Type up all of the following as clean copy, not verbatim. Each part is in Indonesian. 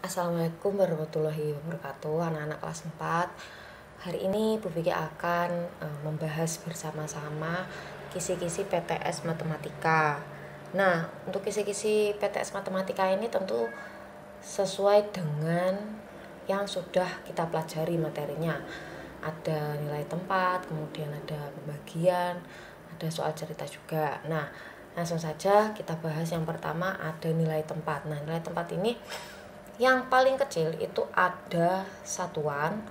Assalamualaikum warahmatullahi wabarakatuh, anak-anak kelas 4. Hari ini Bu Vicky akan membahas bersama-sama kisi-kisi PTS Matematika. Nah, untuk kisi-kisi PTS Matematika ini tentu sesuai dengan yang sudah kita pelajari materinya. Ada nilai tempat, kemudian ada pembagian, ada soal cerita juga. Nah, langsung saja kita bahas yang pertama, ada nilai tempat. Nah, nilai tempat ini yang paling kecil itu ada satuan,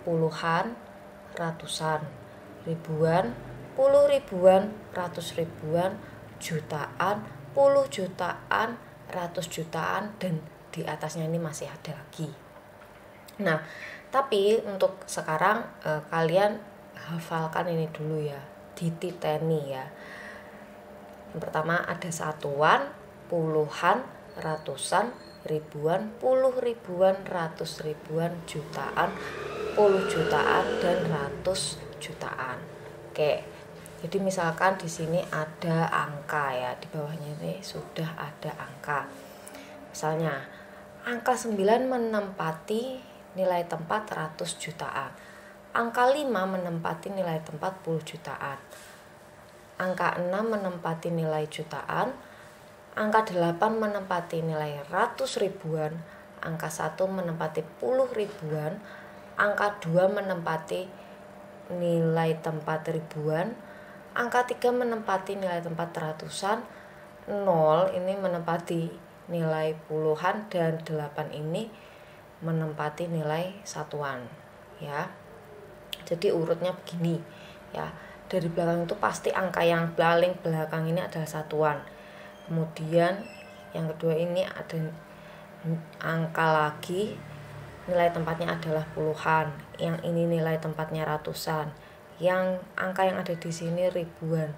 puluhan, ratusan, ribuan, puluh ribuan, ratus ribuan, jutaan, puluh jutaan, ratus jutaan, dan di atasnya ini masih ada lagi. Nah, tapi untuk sekarang kalian hafalkan ini dulu ya, dititeni ya. Yang pertama ada satuan, puluhan, ratusan, ribuan, puluh ribuan, ratus ribuan, jutaan, puluh jutaan, dan ratus jutaan. Oke, jadi misalkan di sini ada angka ya, di bawahnya ini sudah ada angka. Misalnya angka 9 menempati nilai tempat 100 jutaan, angka 5 menempati nilai tempat 10 jutaan, angka 6 menempati nilai jutaan, angka 8 menempati nilai ratus ribuan, angka 1 menempati puluh ribuan, angka 2 menempati nilai tempat ribuan, angka 3 menempati nilai tempat ratusan, 0 ini menempati nilai puluhan, dan 8 ini menempati nilai satuan ya. Jadi urutnya begini ya. Dari belakang itu pasti angka yang paling belakang ini adalah satuan. Kemudian yang kedua ini ada angka lagi, nilai tempatnya adalah puluhan. Yang ini nilai tempatnya ratusan. Yang angka yang ada di sini ribuan.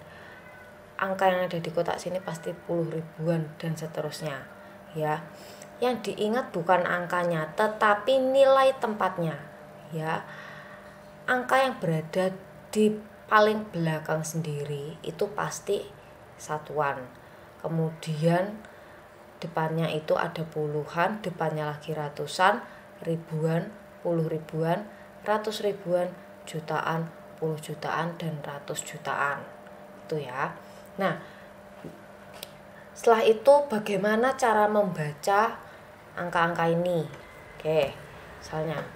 Angka yang ada di kotak sini pasti puluh ribuan dan seterusnya ya. Yang diingat bukan angkanya tetapi nilai tempatnya ya. Angka yang berada di paling belakang sendiri itu pasti satuan. Kemudian depannya itu ada puluhan, depannya lagi ratusan, ribuan, puluh ribuan, ratus ribuan, jutaan, puluh jutaan, dan ratus jutaan. Itu ya. Nah, setelah itu bagaimana cara membaca angka-angka ini? Oke, misalnya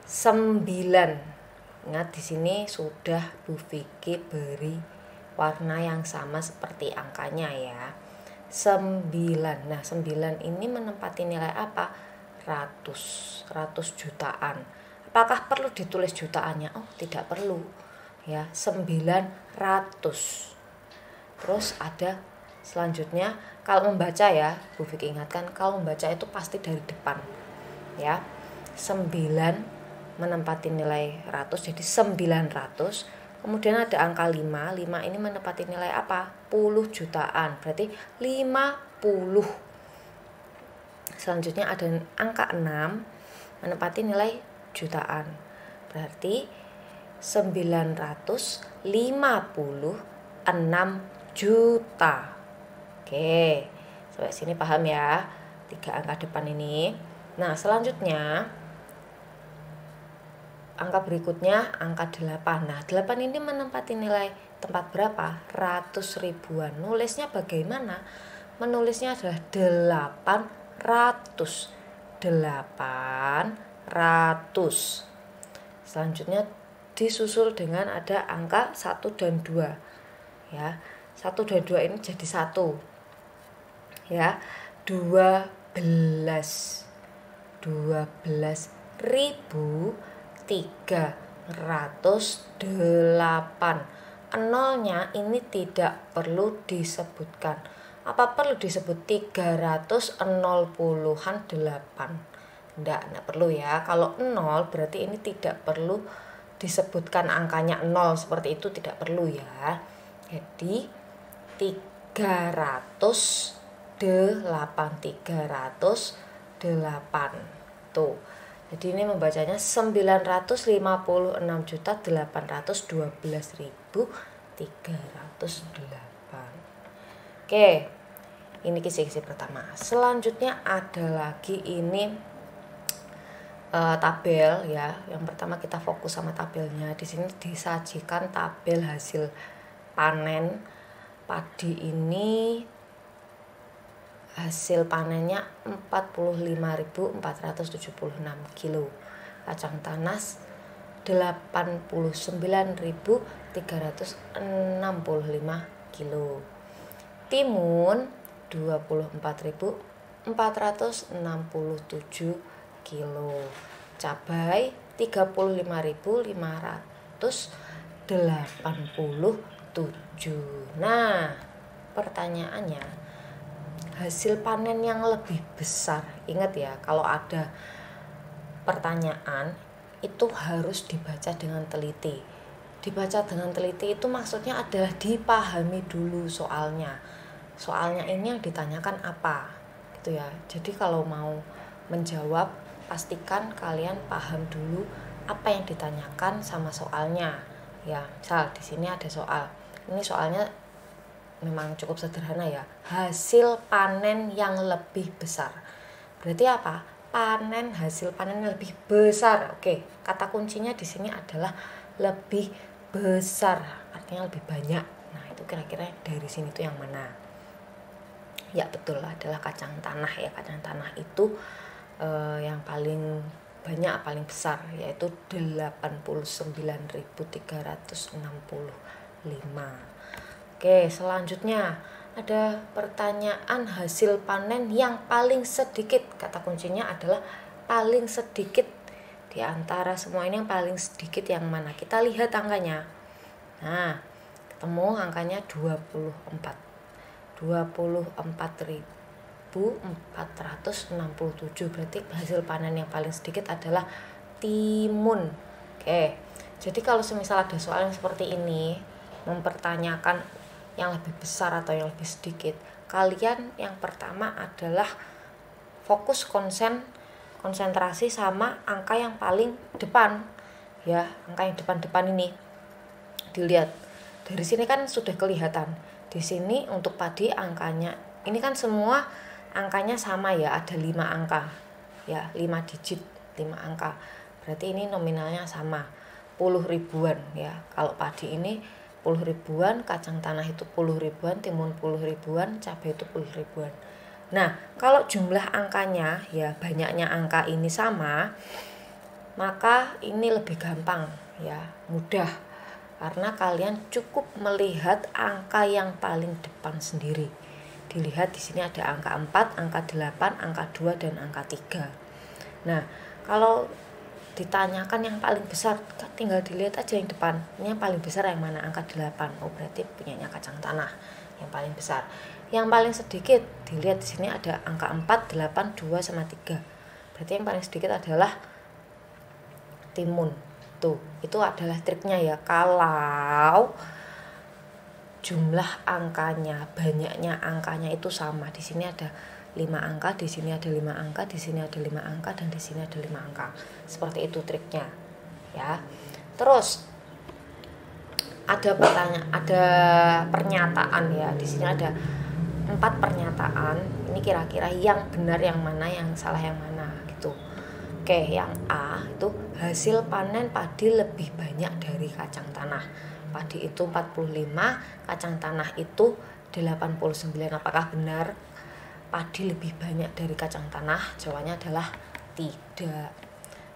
9. Ingat di sini sudah Bu Vicky beri warna yang sama seperti angkanya ya. 9. Nah, 9 ini menempati nilai apa? Ratus jutaan. Apakah perlu ditulis jutaannya? Oh, tidak perlu. Ya, 900. Terus ada selanjutnya, kalau membaca ya, Bu Vicky ingatkan, kalau membaca itu pasti dari depan. Ya. 9 menempati nilai ratus, jadi 900. Kemudian ada angka 5. 5 ini menempati nilai apa? Puluh jutaan. Berarti 50. Selanjutnya ada angka 6 menempati nilai jutaan. Berarti 956 juta. Oke. Sampai sini paham ya? 3 angka depan ini. Nah, selanjutnya angka berikutnya angka 8. Nah, 8 ini menempati nilai tempat berapa? Ratus ribuan. Nulisnya bagaimana? Menulisnya adalah 800. 800. Selanjutnya disusul dengan ada angka 1 dan 2. Ya. 1 dan 2 ini jadi 1. Ya. 12 ribu 308. Nolnya ini tidak perlu disebutkan. Apa perlu disebut 300 0 puluhan 8? Tidak perlu ya. Kalau 0 berarti ini tidak perlu disebutkan angkanya 0, seperti itu tidak perlu ya. Jadi 308 tuh. Jadi ini membacanya 956.812.308. Oke. Ini kisi-kisi pertama. Selanjutnya ada lagi ini tabel ya. Yang pertama kita fokus sama tabelnya. Di sini disajikan tabel hasil panen padi ini. Hasil panennya 45.476 kilo, kacang tanah 89.365 kilo, timun 24.467 kilo, cabai 35.587. Nah, pertanyaannya, hasil panen yang lebih besar, ingat ya, kalau ada pertanyaan itu harus dibaca dengan teliti. Dibaca dengan teliti itu maksudnya adalah dipahami dulu soalnya. Soalnya ini yang ditanyakan apa, gitu ya. Jadi kalau mau menjawab, pastikan kalian paham dulu apa yang ditanyakan sama soalnya. Ya, misal di sini ada soal. Ini soalnya memang cukup sederhana ya. Hasil panen yang lebih besar. Berarti apa? Panen, hasil panen yang lebih besar. Oke, kata kuncinya di sini adalah lebih besar, artinya lebih banyak. Nah, itu kira-kira dari sini tuh yang mana? Ya, betul, adalah kacang tanah ya. Kacang tanah itu yang paling banyak, paling besar, yaitu 89.365. Oke, selanjutnya ada pertanyaan hasil panen yang paling sedikit. Kata kuncinya adalah paling sedikit. Di antara semua ini yang paling sedikit yang mana? Kita lihat angkanya. Nah, ketemu angkanya 24. 24.467. Berarti hasil panen yang paling sedikit adalah timun. Oke. Jadi kalau semisal ada soal yang seperti ini, mempertanyakan yang lebih besar atau yang lebih sedikit, kalian yang pertama adalah fokus konsentrasi sama angka yang paling depan ya. Angka yang depan ini dilihat dari sini kan sudah kelihatan. Di sini untuk padi angkanya ini kan semua angkanya sama ya, ada 5 angka ya, 5 digit, 5 angka. Berarti ini nominalnya sama, puluh ribuan ya. Kalau padi ini 10 ribuan, kacang tanah itu 10 ribuan, timun 10 ribuan, cabai itu 10 ribuan. Nah, kalau jumlah angkanya ya, banyaknya angka ini sama, maka ini lebih gampang ya, mudah. Karena kalian cukup melihat angka yang paling depan sendiri. Dilihat di sini ada angka 4, angka 8, angka 2 dan angka 3. Nah, kalau ditanyakan yang paling besar, tinggal dilihat aja yang depan. Ini yang paling besar yang mana? Angka 8. Oh, berarti punyanya kacang tanah yang paling besar. Yang paling sedikit, dilihat di sini ada angka 4, 8, 2 sama 3. Berarti yang paling sedikit adalah timun. Tuh, itu adalah triknya ya. Kalau jumlah angkanya, banyaknya angkanya itu sama. Di sini ada 5 angka, di sini ada 5 angka, di sini ada 5 angka, dan di sini ada 5 angka. Seperti itu triknya ya. Terus ada pernyataan ya. Di sini ada 4 pernyataan. Ini kira-kira yang benar yang mana, yang salah yang mana gitu. Oke, yang A itu hasil panen padi lebih banyak dari kacang tanah. Padi itu 45, kacang tanah itu 89. Apakah benar padi lebih banyak dari kacang tanah? Jawabannya adalah tidak.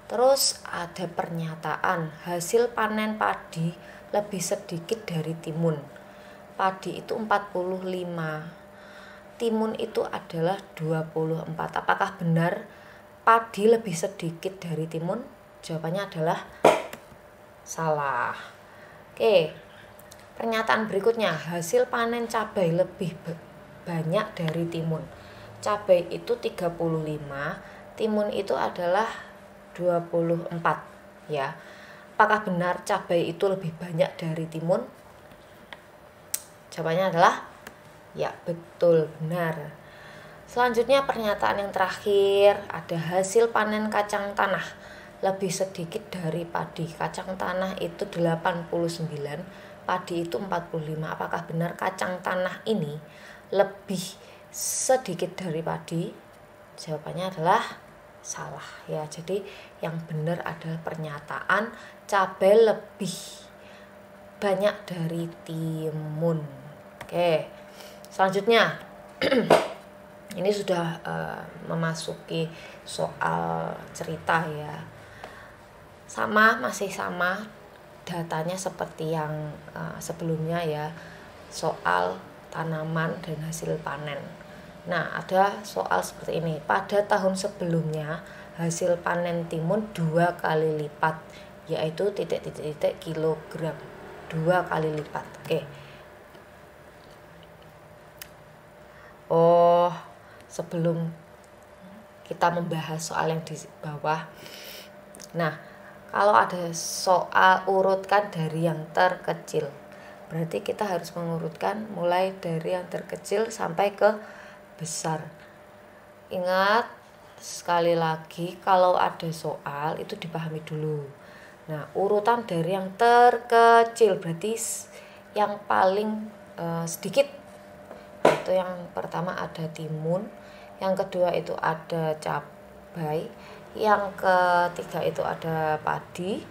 Terus ada pernyataan hasil panen padi lebih sedikit dari timun. Padi itu 45, timun itu adalah 24. Apakah benar padi lebih sedikit dari timun? Jawabannya adalah salah. Oke, pernyataan berikutnya, hasil panen cabai lebih banyak dari timun. Cabai itu 35, timun itu adalah 24 ya. Apakah benar cabai itu lebih banyak dari timun? Jawabannya adalah ya, betul, benar. Selanjutnya pernyataan yang terakhir, ada hasil panen kacang tanah lebih sedikit dari padi. Kacang tanah itu 89, padi itu 45. Apakah benar kacang tanah ini lebih sedikit dari padi? Jawabannya adalah salah ya. Jadi yang benar adalah pernyataan cabai lebih banyak dari timun. Oke, selanjutnya ini sudah memasuki soal cerita ya. Masih sama datanya seperti yang sebelumnya ya, soal tanaman dan hasil panen. Nah, ada soal seperti ini. Pada tahun sebelumnya hasil panen timun 2 kali lipat, yaitu titik kilogram. 2 kali lipat. Oke. Oh, sebelum kita membahas soal yang di bawah. Nah, kalau ada soal urutkan dari yang terkecil, berarti kita harus mengurutkan mulai dari yang terkecil sampai ke besar. Ingat, sekali lagi kalau ada soal itu dipahami dulu. Nah, urutan dari yang terkecil berarti yang paling sedikit. Itu yang pertama ada timun, yang kedua itu ada cabai, yang ketiga itu ada padi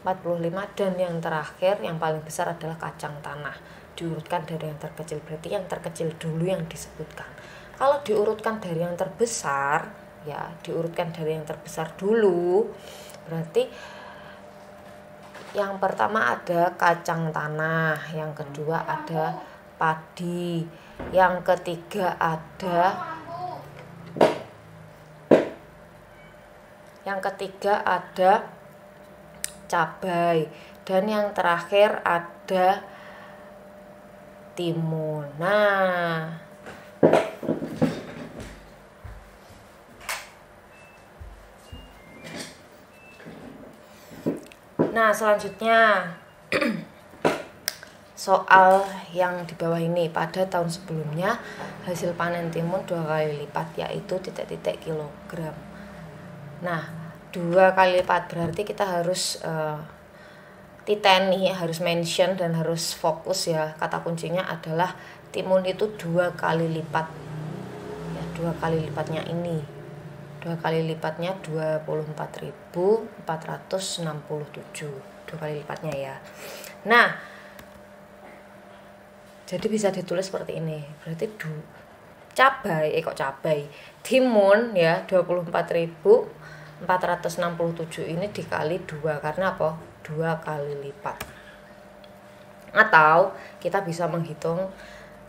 45, dan yang terakhir yang paling besar adalah kacang tanah. Diurutkan dari yang terkecil, berarti yang terkecil dulu yang disebutkan. Kalau diurutkan dari yang terbesar, ya diurutkan dari yang terbesar dulu, berarti yang pertama ada kacang tanah, yang kedua ada padi, yang ketiga ada cabai, dan yang terakhir ada timun. Nah, selanjutnya soal yang di bawah ini. Pada tahun sebelumnya hasil panen timun 2 kali lipat, yaitu titik kilogram. Nah, 2 kali lipat berarti kita harus titeni, harus mention dan harus fokus ya. Kata kuncinya adalah timun itu 2 kali lipat. Ya, 2 kali lipatnya ini. 2 kali lipatnya 24.467. 2 kali lipatnya ya. Nah, jadi bisa ditulis seperti ini. Berarti timun ya 24.467 ini dikali 2, karena apa? 2 kali lipat. Atau kita bisa menghitung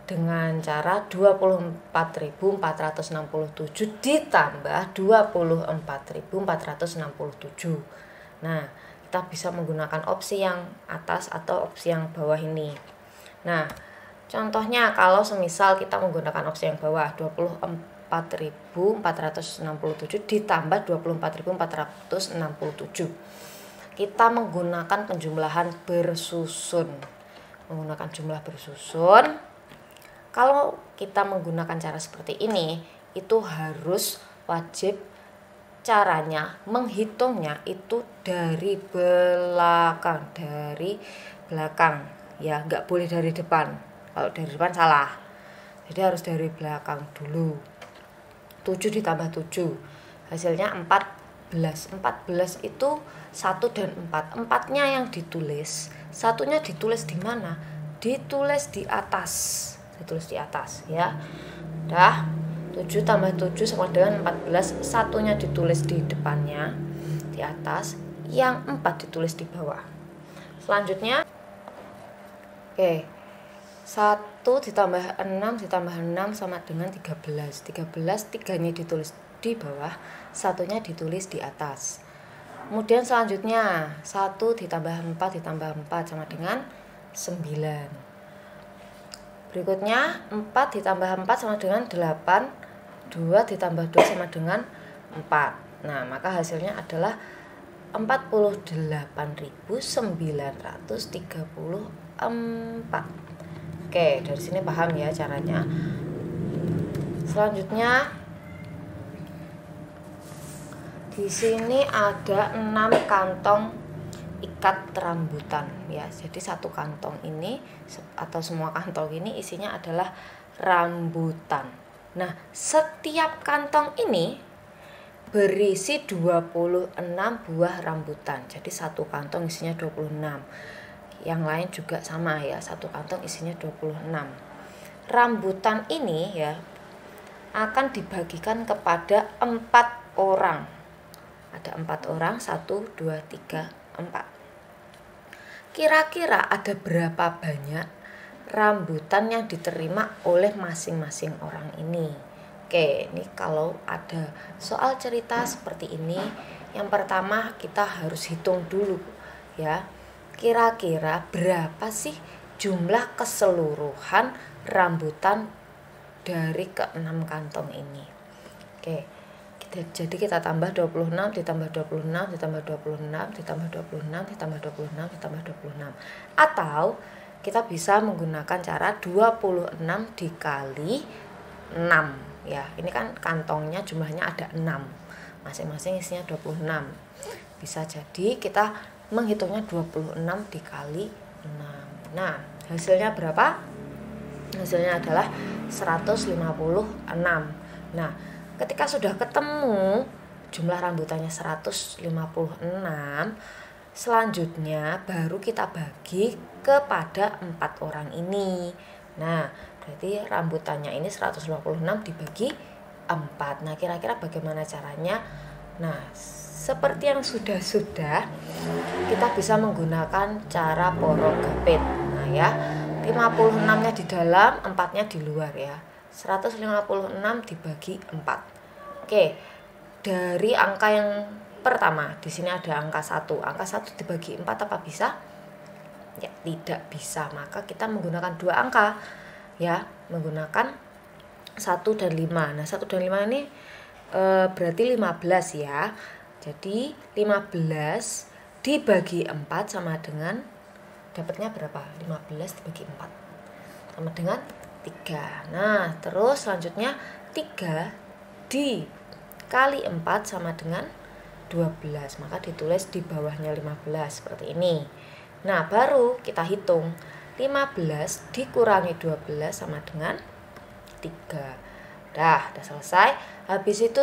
dengan cara 24.467 ditambah 24.467. Nah, kita bisa menggunakan opsi yang atas atau opsi yang bawah ini. Nah, contohnya kalau semisal kita menggunakan opsi yang bawah, 24.467 ditambah 24.467. Kita menggunakan penjumlahan bersusun. Menggunakan jumlah bersusun. Kalau kita menggunakan cara seperti ini, itu harus wajib caranya menghitungnya itu dari belakang, ya, nggak boleh dari depan. Kalau dari depan salah, jadi harus dari belakang dulu. 7 ditambah 7 hasilnya 14. 14 itu 1 dan 4. 4-nya yang ditulis, satunya ditulis di mana? Ditulis di atas ya. Udah, 7 tambah 7 sama dengan 14. Satunya ditulis di depannya, di atas, yang 4 ditulis di bawah. Selanjutnya, oke, 1 ditambah 6 ditambah 6 sama dengan 13. 13, 3-nya ditulis di bawah, satunya ditulis di atas. Kemudian selanjutnya 1 ditambah 4 ditambah 4 sama dengan 9. Berikutnya 4 ditambah 4 sama dengan 8. 2 ditambah 2 sama dengan 4. Nah, maka hasilnya adalah 48.934. Oke, dari sini paham ya caranya. Selanjutnya di sini ada 6 kantong ikat rambutan ya. Jadi satu kantong ini atau semua kantong ini isinya adalah rambutan. Nah, setiap kantong ini berisi 26 buah rambutan. Jadi satu kantong isinya 26. Yang lain juga sama ya, satu kantong isinya 26. Rambutan ini ya akan dibagikan kepada 4 orang. Ada 4 orang, 1, 2, 3, 4. Kira-kira ada berapa banyak rambutan yang diterima oleh masing-masing orang ini? Oke, ini kalau ada soal cerita seperti ini, yang pertama kita harus hitung dulu ya. Kira-kira berapa sih jumlah keseluruhan rambutan dari ke-6 kantong ini? Oke, jadi kita tambah 26 ditambah 26 ditambah 26 ditambah 26 ditambah 26 ditambah 26. Atau kita bisa menggunakan cara 26 dikali 6 ya. Ini kan kantongnya jumlahnya ada 6. Masing-masing isinya 26. Bisa jadi kita menghitungnya 26 dikali 6. Nah, hasilnya berapa? Hasilnya adalah 156. Nah, ketika sudah ketemu jumlah rambutannya 156, selanjutnya baru kita bagi kepada 4 orang ini. Nah, berarti rambutannya ini 156 dibagi 4. Nah, kira-kira bagaimana caranya? Nah, seperti yang sudah-sudah, kita bisa menggunakan cara porok gapit. Nah ya, 56-nya di dalam, 4-nya di luar ya. 156 dibagi 4. Oke, dari angka yang pertama, di sini ada angka 1. Angka 1 dibagi 4 apa bisa? Ya, tidak bisa. Maka kita menggunakan 2 angka. Ya, menggunakan 1 dan 5. Nah, 1 dan 5 ini berarti 15 ya. Jadi 15 dibagi 4 sama dengan, dapatnya berapa? 15 dibagi 4 sama dengan 3. Nah, terus selanjutnya 3 dikali 4 sama dengan 12. Maka ditulis di bawahnya 15 seperti ini. Nah, baru kita hitung 15 dikurangi 12 sama dengan 3. Udah selesai. Habis itu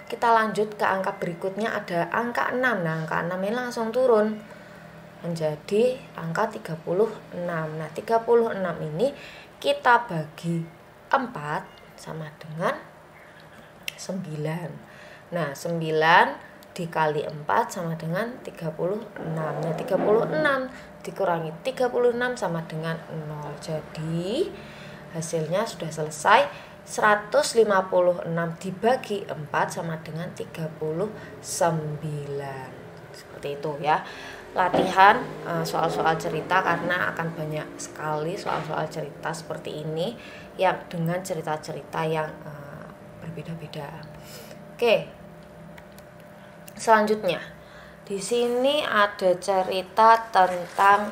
kita lanjut ke angka berikutnya, ada angka 6. Nah, angka 6 ini langsung turun menjadi angka 36. Nah, 36 ini kita bagi 4 sama dengan 9. Nah, 9 dikali 4 sama dengan 36. Nah, 36 dikurangi 36 sama dengan 0. Jadi hasilnya sudah selesai. 156 dibagi 4 sama dengan 39. Seperti itu ya. Latihan soal-soal cerita, karena akan banyak sekali soal-soal cerita seperti ini yang dengan cerita-cerita yang berbeda-beda. Oke. Selanjutnya, di sini ada cerita tentang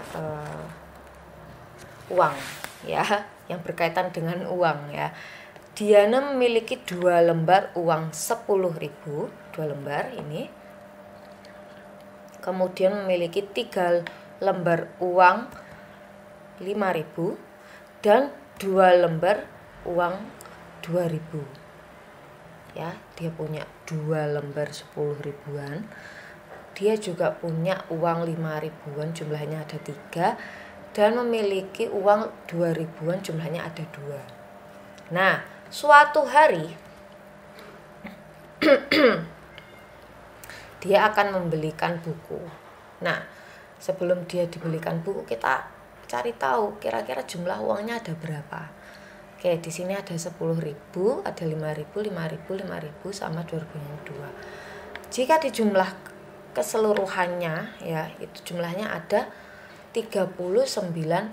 uang ya, yang berkaitan dengan uang ya. Diana memiliki 2 lembar uang 10.000, 2 lembar ini. Kemudian memiliki 3 lembar uang 5.000 dan 2 lembar uang 2.000. Ya, dia punya 2 lembar 10.000-an. Dia juga punya uang 5.000-an, jumlahnya ada 3, dan memiliki uang 2.000-an, jumlahnya ada 2. Nah, suatu hari dia akan membelikan buku. Nah, sebelum dia dibelikan buku, kita cari tahu kira-kira jumlah uangnya ada berapa. Oke, di sini ada 10.000, ada 5.000, 5.000, 5.000 sama 2.002. Jika dijumlah keseluruhannya ya, itu jumlahnya ada 39.000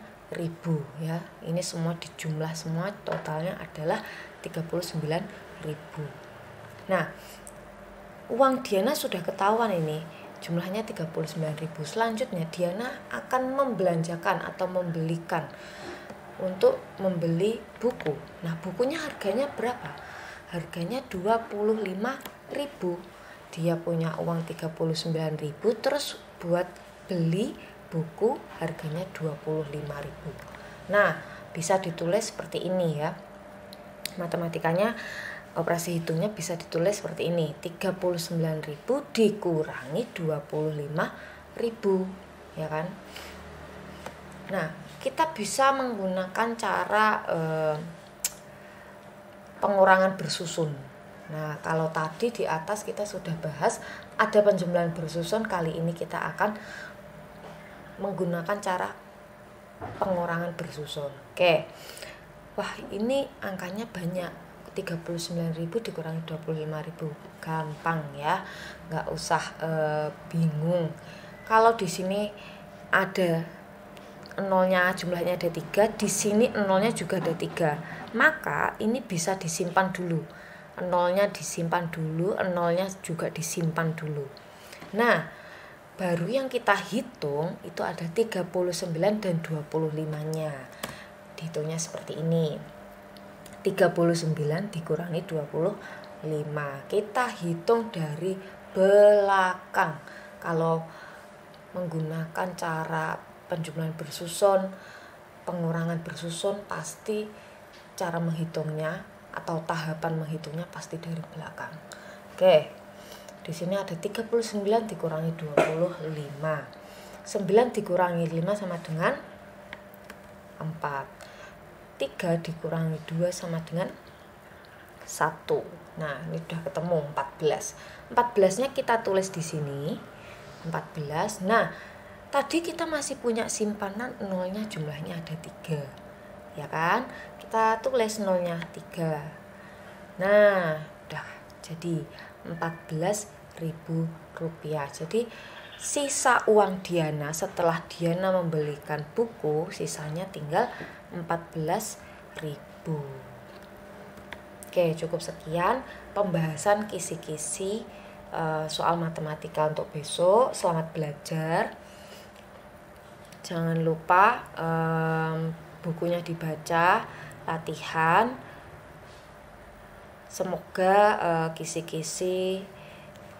ya. Ini semua dijumlah semua, totalnya adalah 39.000. Nah, uang Diana sudah ketahuan ini, jumlahnya 39.000. Selanjutnya Diana akan membelanjakan atau membelikan untuk membeli buku. Nah, bukunya harganya berapa? Harganya 25.000. Dia punya uang 39.000, terus buat beli buku harganya 25.000. Nah, bisa ditulis seperti ini ya. matematikanya, operasi hitungnya bisa ditulis seperti ini. 39.000 dikurangi 25.000, ya kan? Nah, kita bisa menggunakan cara pengurangan bersusun. Nah, kalau tadi di atas kita sudah bahas ada penjumlahan bersusun, kali ini kita akan menggunakan cara pengurangan bersusun. Oke. Wah, ini angkanya banyak. 39.000 dikurangi 25.000. Gampang ya. Nggak usah bingung. Kalau di sini ada nolnya, jumlahnya ada 3, di sini nolnya juga ada 3. Maka ini bisa disimpan dulu. Nolnya disimpan dulu, nolnya juga disimpan dulu. Nah, baru yang kita hitung itu ada 39 dan 25-nya. Dihitungnya seperti ini. 39 dikurangi 25. Kita hitung dari belakang. Kalau menggunakan cara penjumlahan bersusun, pengurangan bersusun, pasti cara menghitungnya atau tahapan menghitungnya pasti dari belakang. Oke. Di sini ada 39 dikurangi 25. 9 dikurangi 5 sama dengan 4. 3 dikurangi 2 sama dengan 1. Nah, ini sudah ketemu 14. 14-nya kita tulis di sini. 14. Nah, tadi kita masih punya simpanan nolnya, jumlahnya ada 3. Ya kan? Kita tulis nolnya 3. Nah, udah jadi 14.000 rupiah. Jadi sisa uang Diana setelah Diana membelikan buku, sisanya tinggal 14.000. Oke, cukup sekian pembahasan kisi-kisi soal matematika untuk besok. Selamat belajar. Jangan lupa bukunya dibaca, latihan. Semoga kisi-kisi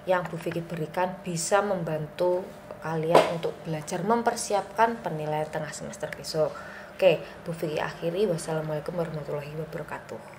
yang Bu Vicky berikan bisa membantu kalian untuk belajar mempersiapkan penilaian tengah semester besok. Oke, Bu Vicky akhiri. Wassalamualaikum warahmatullahi wabarakatuh.